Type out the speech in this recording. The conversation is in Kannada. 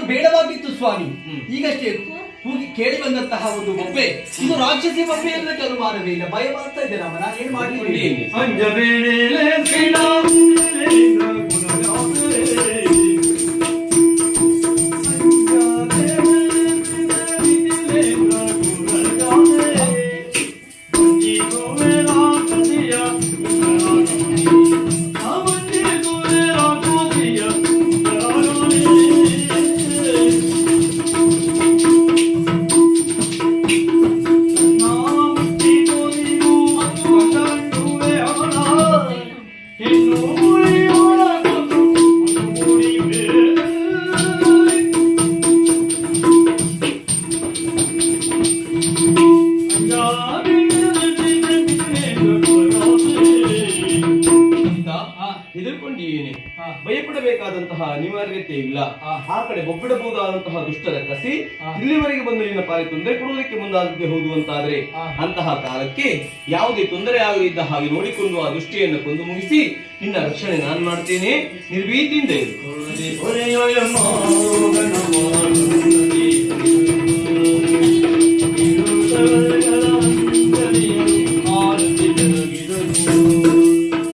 ಬೇಡವಾಗಿತ್ತು ಸ್ವಾಮಿ. ಈಗಷ್ಟೇ ಕೂಗಿ ಕೇಳಿ ಬಂದಂತಹ ಒಂದು ಬೊಬ್ಬೆ ಇದು ರಾಕ್ಷಸಿ ಬೊಬ್ಬೆ ಎಲ್ಲ ಅನುಮಾನವೇ ಇಲ್ಲ. ಭಯ ಮಾಡ್ತಾ ಇದ್ದೆ ರಾಮ, ನಾನು ಏನ್ ಮಾಡ್ಲಿಕ್ಕೆ ಹೆದರ್ಕೊಂಡಿಯೇನೆ, ಭಯಪಡಬೇಕಾದಂತಹ ಅನಿವಾರ್ಯತೆ ಇಲ್ಲ. ಆ ಕಡೆ ಒಬ್ಬಿಡಬಹುದಾದಂತಹ ದುಷ್ಟರ ಕಸಿ ಇಲ್ಲಿವರೆಗೆ ಬಂದು ನಿನ್ನ ಪಾಲಿ ತೊಂದರೆ ಕೊಡುವುದಕ್ಕೆ ಮುಂದಾದದ್ದೇ ಹೌದು ಅಂತಾದ್ರೆ ಅಂತಹ ಕಾಲಕ್ಕೆ ಯಾವುದೇ ತೊಂದರೆ ಆಗಲಿದ್ದ ಹಾಗೆ ನೋಡಿಕೊಂಡು ಆ ದೃಷ್ಟಿಯನ್ನು ಕೊಂದು ಮುಗಿಸಿ ನಿನ್ನ ರಕ್ಷಣೆ ನಾನು ಮಾಡ್ತೇನೆ. ನಿರ್ಭೀತಿಯಿಂದ ಇರು.